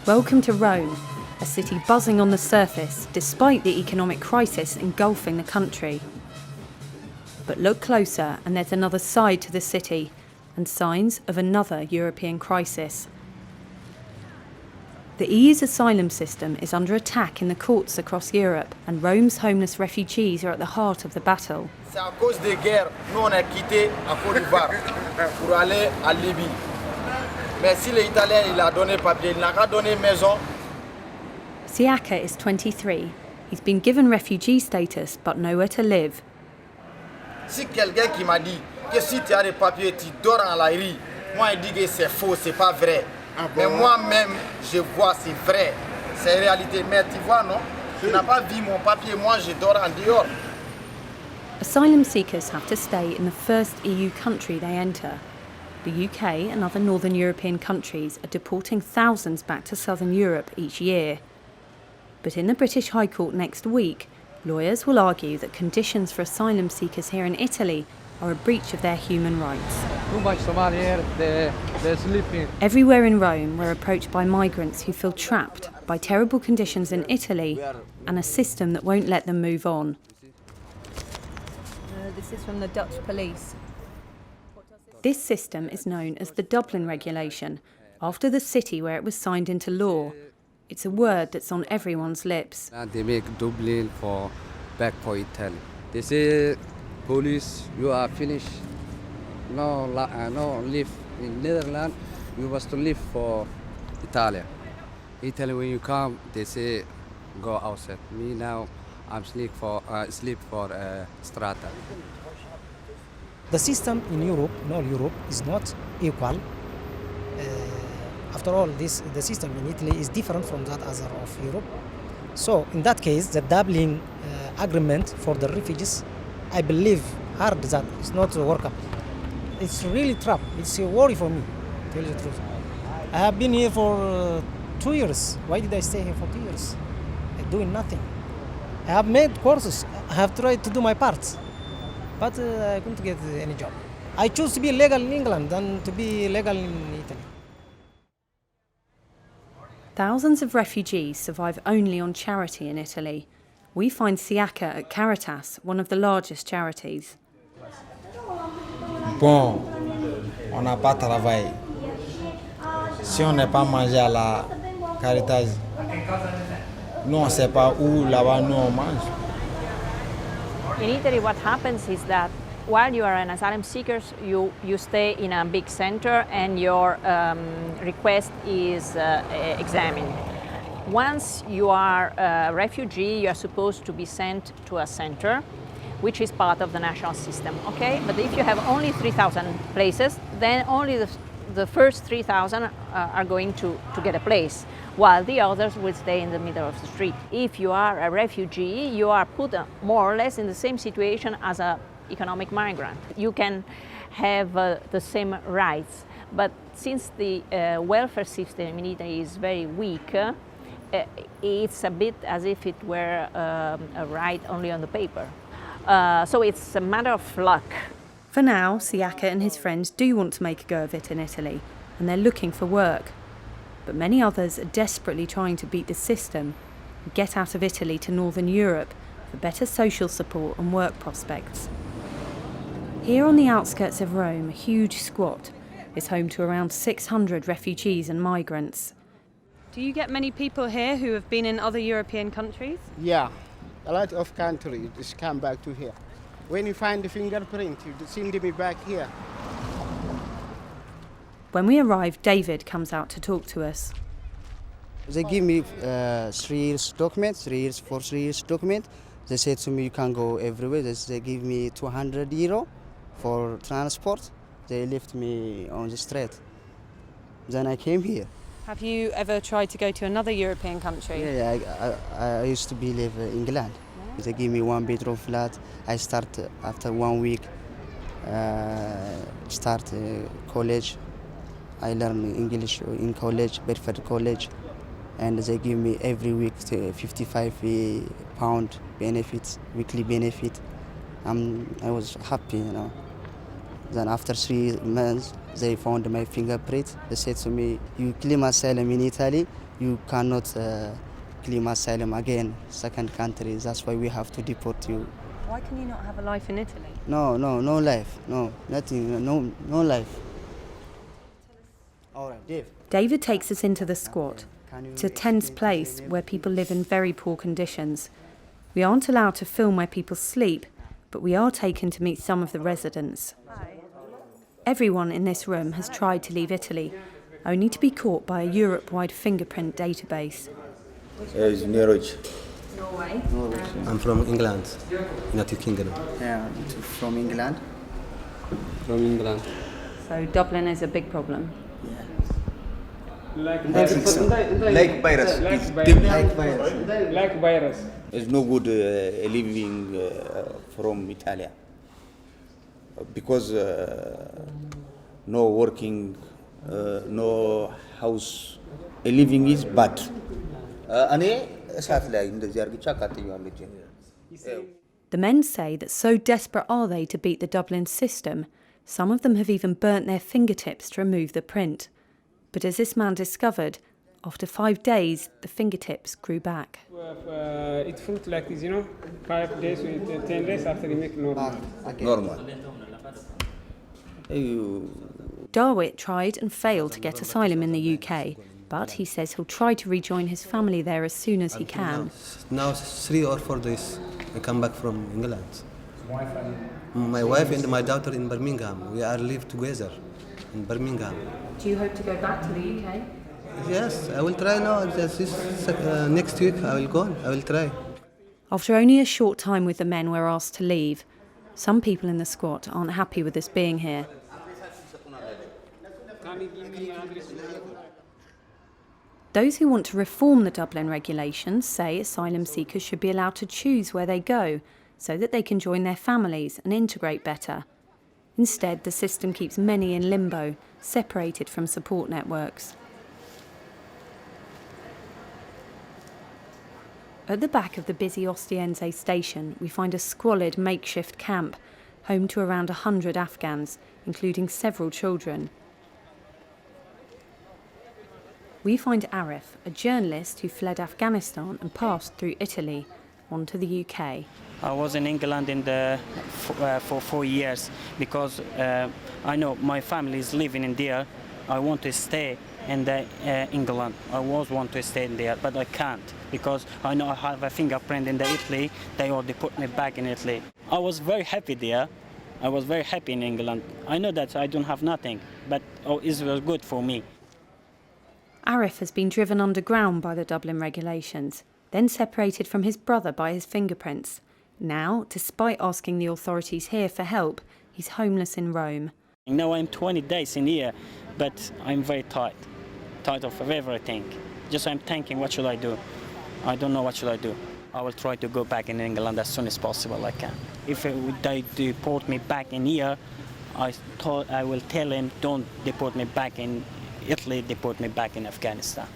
Welcome to Rome, a city buzzing on the surface despite the economic crisis engulfing the country. But look closer and there's another side to the city and signs of another European crisis. The EU's asylum system is under attack in the courts across Europe, and Rome's homeless refugees are at the heart of the battle. C'est à cause des guerres, nous on a quitté à Côte d'Ivoire pour aller à Libye. Mais si l'Italien il a donné papier, il n'a pas donné maison. Siaka is 23. He's been given refugee status but nowhere to live. Si quelqu'un qui m'a dit que si tu as des papiers, tu dors en la rue, moi il dit que c'est faux, c'est pas vrai. Mais moi-même, je vois, c'est vrai, c'est réalité. Mais tu vois, non, tu n'as pas vu mon papier, moi je dors en dehors. Asylum seekers have to stay in the first EU country they enter. The UK and other northern European countries are deporting thousands back to southern Europe each year. But in the British High Court next week, lawyers will argue that conditions for asylum seekers here in Italy are a breach of their human rights. Too much Somali here, they're sleeping. Everywhere in Rome, we're approached by migrants who feel trapped by terrible conditions in Italy and a system that won't let them move on. This is from the Dutch police. This system is known as the Dublin regulation, after the city where it was signed into law. It's a word that's on everyone's lips. They make Dublin back for Italy. They say, police, you are finished. No live in Netherlands. You must live for Italy. Italy, when you come, they say, go outside. Me now, I'm sleep for strata. The system in Europe, in all Europe, is not equal. After all, the system in Italy is different from that other of Europe. So, in that case, the Dublin agreement for the refugees, I believe hard that it's not workable. It's really trap. It's a worry for me, to tell you the truth. I have been here for 2 years. Why did I stay here for 2 years? I'm doing nothing. I have made courses. I have tried to do my part, but I couldn't get any job. I choose to be legal in England than to be legal in Italy. Thousands of refugees survive only on charity in Italy. We find Siaka at Caritas, one of the largest charities. Bon, on n'a pas travaillé. Si on n'est pas mangé à la Caritas, nous on ne sait pas où là-bas nous on mange. In Italy, what happens is that while you are an asylum seeker, you stay in a big center and your request is examined. Once you are a refugee, you are supposed to be sent to a center, which is part of the national system, okay? But if you have only 3,000 places, then only the first 3,000 are going to get a place, while the others will stay in the middle of the street. If you are a refugee, you are put more or less in the same situation as an economic migrant. You can have the same rights, but since the welfare system in Italy is very weak, it's a bit as if it were a right only on the paper. So it's a matter of luck. For now, Siaka and his friends do want to make a go of it in Italy, and they're looking for work. But many others are desperately trying to beat the system and get out of Italy to Northern Europe for better social support and work prospects. Here on the outskirts of Rome, a huge squat is home to around 600 refugees and migrants. Do you get many people here who have been in other European countries? Yeah, a lot of countries just come back to here. When you find the fingerprint, you seem to be back here. When we arrive, David comes out to talk to us. They give me 3 years document, 3 years for 3 years document. They said to me, you can go everywhere. They give me €200 for transport. They left me on the street. Then I came here. Have you ever tried to go to another European country? Yeah, I used to live in England. They give me 1 bedroom flat. I start after 1 week, start college. I learn English in college, Bedford College, and they give me every week £55 benefits, weekly benefit. I was happy, you know. Then after 3 months, they found my fingerprint. They said to me, you claim asylum in Italy, you cannot claim asylum again, second country. That's why we have to deport you. Why can you not have a life in Italy? No life, no, nothing, no life. All right, Dave. David takes us into the squat. It's a tense place where people live in very poor conditions. We aren't allowed to film where people sleep, but we are taken to meet some of the residents. Everyone in this room has tried to leave Italy, only to be caught by a Europe-wide fingerprint database. Norway. I'm from England, United Kingdom. Yeah, from England. From England. So Dublin is a big problem. Like virus. Like virus. Like virus. It's no good living from Italy because no working, no house. Living is bad. The men say that so desperate are they to beat the Dublin system, some of them have even burnt their fingertips to remove the print. But as this man discovered, after 5 days, the fingertips grew back. It felt like this, 5 days, 10 days after you make normal. Normal. Darwit tried and failed to get asylum in the UK, but he says he'll try to rejoin his family there as soon as he can. Now 3 or 4 days I come back from England. My wife and my daughter in Birmingham. We are live together in Birmingham. Do you hope to go back to the UK? Yes, I will try now. Next week I will go. I will try. After only a short time with the men, we're asked to leave. Some people in the squat aren't happy with us being here. Those who want to reform the Dublin regulations say asylum seekers should be allowed to choose where they go so that they can join their families and integrate better. Instead, the system keeps many in limbo, separated from support networks. At the back of the busy Ostiense station, we find a squalid makeshift camp, home to around 100 Afghans, including several children. We find Arif, a journalist who fled Afghanistan and passed through Italy onto the UK. I was in England for 4 years because I know my family is living in there. I want to stay in England. I want to stay in there, but I can't because I know I have a fingerprint in Italy. They already put me back in Italy. I was very happy there. I was very happy in England. I know that I don't have nothing, but it was good for me. Arif has been driven underground by the Dublin regulations, then separated from his brother by his fingerprints. Now, despite asking the authorities here for help, he's homeless in Rome. Now I'm 20 days in here, but I'm very tired of everything. Just I'm thinking, what should I do? I don't know what should I do. I will try to go back in England as soon as possible I can. If they deport me back in here, I will tell them, don't deport me back in Italy, deport me back in Afghanistan.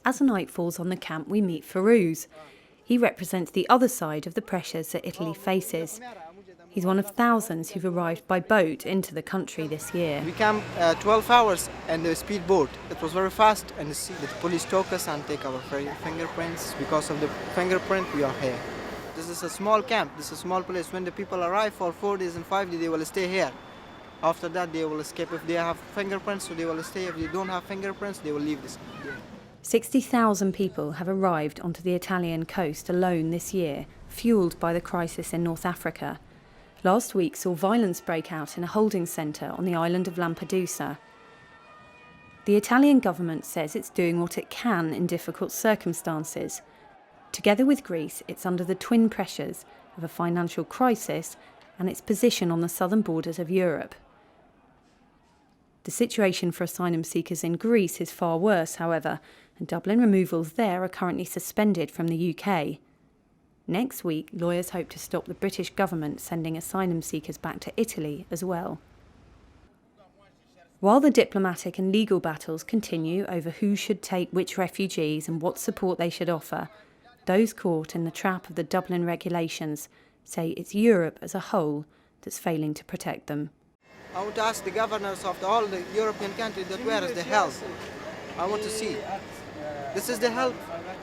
As night falls on the camp, we meet Farouz. He represents the other side of the pressures that Italy faces. He's one of thousands who've arrived by boat into the country this year. We came 12 hours and the speedboat. It was very fast, and the police took us and take our fingerprints. Because of the fingerprint, we are here. This is a small camp. This is a small place. When the people arrive for 4 days and 5 days, they will stay here. After that, they will escape. If they have fingerprints, so they will stay. If they don't have fingerprints, they will leave this. 60,000 people have arrived onto the Italian coast alone this year, fuelled by the crisis in North Africa. Last week saw violence break out in a holding centre on the island of Lampedusa. The Italian government says it's doing what it can in difficult circumstances. Together with Greece, it's under the twin pressures of a financial crisis and its position on the southern borders of Europe. The situation for asylum seekers in Greece is far worse, however, and Dublin removals there are currently suspended from the UK. Next week, lawyers hope to stop the British government sending asylum seekers back to Italy as well. While the diplomatic and legal battles continue over who should take which refugees and what support they should offer, Those caught in the trap of the Dublin regulations say it's Europe as a whole that's failing to protect them. I want to ask the governors of all the European countries that where is the help? I want to see. This is the help,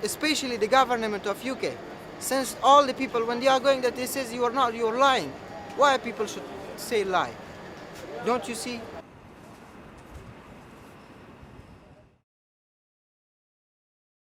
especially the government of UK. Since all the people, when they are going that they says you are not, you are lying. Why people should say lie? Don't you see?